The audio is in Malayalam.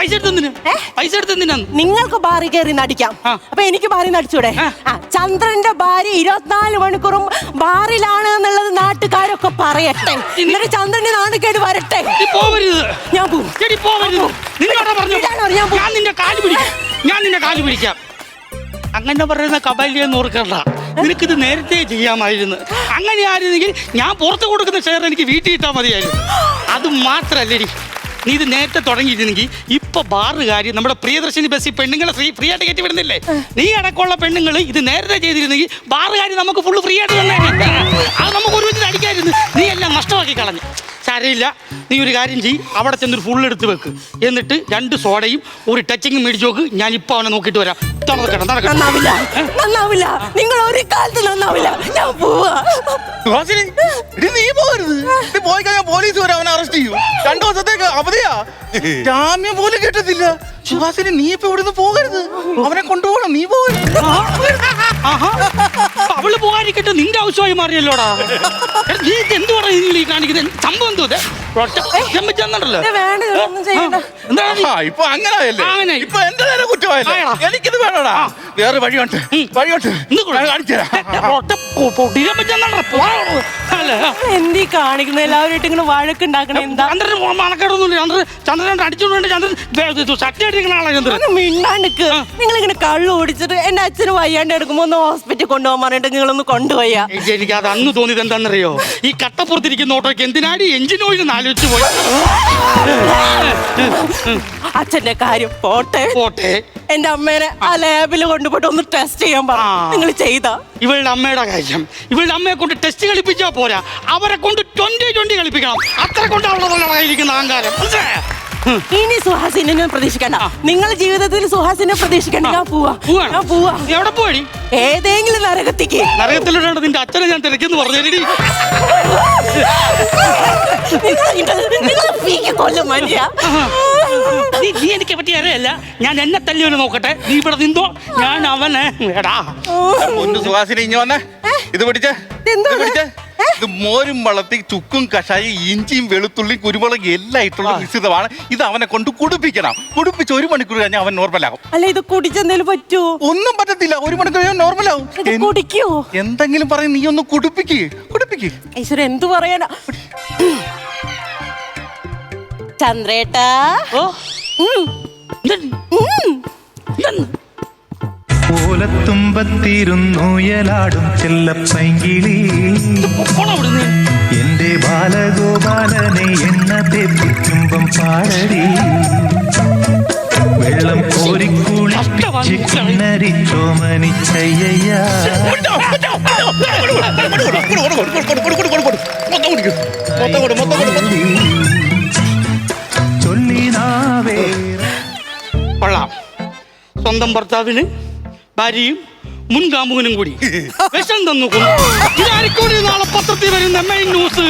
പൈസ എടുത്തെന്തിനാ നിങ്ങൾക്ക് ബാറി കയറി നടിക്കാം. അപ്പൊ എനിക്ക് ബാറി നടിച്ചൂടെ? ചന്ദ്രന്റെ ഭാര്യ 24 മണിക്കൂറും ബാറിലാണ് എന്നുള്ളത് നാട്ടുകാരൊക്കെ പറയട്ടെ. എന്നിട്ട് ചന്ദ്രന്റെ നാടുകേട് വരട്ടെ. ഞാൻ പോവും. ഞാൻ നിന്റെ കാല് പിടിക്കാം. അങ്ങനെ പറയുന്ന കബലിയെന്ന് ഓർക്കണ്ട. നിനക്കിത് നേരത്തെ ചെയ്യാമായിരുന്നു. അങ്ങനെ ആയിരുന്നെങ്കിൽ ഞാൻ പുറത്ത് കൊടുക്കുന്ന ഷെയർ എനിക്ക് വീട്ടിൽ ഇട്ടാൽ മതിയായിരുന്നു. അത് മാത്രല്ലടി, നീ ഇത് നേരത്തെ തുടങ്ങിയിരുന്നെങ്കിൽ ഇപ്പൊ ബാറുകാരി നമ്മുടെ പ്രിയദർശിനി ബസ്സിൽ പെണ്ണുങ്ങളെ ഫ്രീ ആയിട്ട് കയറ്റി വിടുന്നില്ലേ? നീ അടക്കമുള്ള പെണ്ണുങ്ങൾ ഇത് നേരത്തെ ചെയ്തിരുന്നെങ്കിൽ ബാറുകാരി നമുക്ക് ഫുള്ള് ഫ്രീ ആയിട്ട് തന്നെ. അത് നമുക്ക് ഒരുമിച്ച് അടിക്കായിരുന്നു. നീ എല്ലാം നഷ്ടമാക്കി കളഞ്ഞു. സാരമില്ല, നീ ഒരു കാര്യം ചെയ്യ്, അവിടെ ചെന്നൊരു ഫുൾ എടുത്ത് വെക്ക്. എന്നിട്ട് 2 സോഡയും ഒരു ടച്ചിങ്ങും മേടിച്ചു നോക്ക്. ഞാൻ ഇപ്പൊ അവനെ നോക്കിയിട്ട് വരാം. നന്നാവില്ല. നിങ്ങൾ ഒരു കാലത്ത് നന്നാവില്ല. ഞാൻ പോവാ. നീ പോകരുത്. പോയി കഴിഞ്ഞാൽ പോലീസ് വരെ അവനെ അറസ്റ്റ് ചെയ്യും. 2 ദിവസത്തേക്ക് അവധിയാ. ജാമ്യം പോലും കിട്ടത്തില്ല. സുഹാസിനി, നീ ഇപ്പൊ ഇവിടുന്ന് പോകരുത്. അവനെ കൊണ്ടുപോകണം. നീ പോകരുത്. അവള് പോകാതിരിക്കട്ടെ, നിന്റെ ആവശ്യമായി മാറിയല്ലോടാ. നീ എന്ത് പറയുന്നത് ഈ കാണിക്കുന്നത്? സംഭവം എന്തോ ഇപ്പൊ അങ്ങനെയല്ലേ? ഇപ്പൊ എന്റെ നേരെ കുറ്റമായില്ലേ? എനിക്കിത് വേണോടാ. വേറെ വഴിയുണ്ട്. എന്തീ കാണിക്കുന്ന എല്ലാവരും ഇങ്ങനെ വഴക്കുണ്ടാക്കണേ? എന്താ ചന്ദ്രൻ അടിച്ചോണ്ട് മിണ്ടാണ്ടിക്ക്. നിങ്ങളിങ്ങനെ കള്ളു ഓടിച്ചിട്ട് എന്റെ അച്ഛന് വയ്യാണ്ട് എടുക്കുമ്പോ ഒന്ന് ഹോസ്പിറ്റലിൽ കൊണ്ടുപോകാൻ പറഞ്ഞിട്ട് നിങ്ങളൊന്ന് കൊണ്ടുപോയാ. എനിക്ക് അത് അന്ന് തോന്നിയത് എന്താണെന്നറിയോ? ഈ കട്ടപ്പുറത്തിരിക്കുന്ന ഓട്ടോയ്ക്ക് എന്തിനാടി എഞ്ചിൻ ഓയിൽ ആലോചിച്ചു പോയി. അച്ഛന്റെ കാര്യം പോട്ടെ. എന്റെ അമ്മേനെ ആ ലാബിൽ കൊണ്ടുപോയിട്ട് ഒന്ന് ടെസ്റ്റ് ചെയ്യാൻ പറ. നിങ്ങൾ ചെയ്താ? ഇവളുടെ അമ്മയുടെ കാര്യം, ഇവളുടെ അമ്മയെ കൊണ്ട് ടെസ്റ്റ് കളിപ്പിച്ചാ പോരാ, അവരെ കൊണ്ട് 20 കളിപ്പിക്കണം. അത്ര കൊണ്ട് അവളുടെ അഹങ്കാരം. ഇനി സുഹാസിനെ പ്രതീക്ഷിക്കണ്ട. നിങ്ങളുടെ ജീവിതത്തിൽ സുഹാസിനെ പ്രതീക്ഷിക്കണ്ട. ഞാൻ പോവാ. എവിടെ പോയി? ഏതെങ്കിലും നരകത്തേക്ക്. നരകത്തിലൂടെ നിന്റെ അച്ഛനെ ഞാൻ തിരക്കെന്ന് പറഞ്ഞു. നീ എനിക്ക് പറ്റിയ അറിയല്ല. ഞാൻ എന്നെ തല്ലിയൊന്ന് നോക്കട്ടെ. നീ ഇവിടെ നിന്തോ, ഞാൻ അവനെ സുഹാസിനി ഇഞ്ഞു വന്നേ. ഇത് പിടിച്ചേ. ഇത് മോരും വളർത്തി ചുക്കും കഷായും ഇഞ്ചിയും വെളുത്തുള്ളിയും കുരുമുളക് എല്ലാം ഇട്ടുള്ള മിശ്രിതമാണ്. ഇത് അവനെ കൊണ്ട് കുടിപ്പിക്കണം. കുടിപ്പിച്ച് 1 മണിക്കൂർ കഴിഞ്ഞാൽ അവൻ നോർമലാകും. അല്ല, ഇത് കുടിച്ചെന്തേലും പറ്റുമോ? ഒന്നും പറ്റത്തില്ല. 1 മണിക്കൂർ കഴിഞ്ഞാൽ നോർമലാകും. കുടിക്കോ? എന്തെങ്കിലും പറയും. നീ ഒന്ന് കുടിപ്പിക്ക്. ഈശ്വര, എന്തു പറയാനാ? ചന്ദ്രേട്ടാ, ഓലത്തുമ്പത്തിരുന്നുയലാടും ചെല്ലപ്പൈങ്കിളി എന്റെ ബാലഗോപാലനെ എണ്ണ തെറ്റിക്കുമ്പം പാടടി വെള്ളം കോരിക്കുളിപ്പിച്ച് കിണരിച്ചോമനിച്ചയ്യ ചൊല്ലിനാവേ. കൊള്ളാം. സ്വന്തം ഭർത്താവിന് ഭാര്യയും മുൻകാമുകനും കൂടി വിഷം തന്നു. ഇതായിരിക്കും നാളെ പത്രത്തിൽ വരുന്ന മെയിൻ ന്യൂസ്.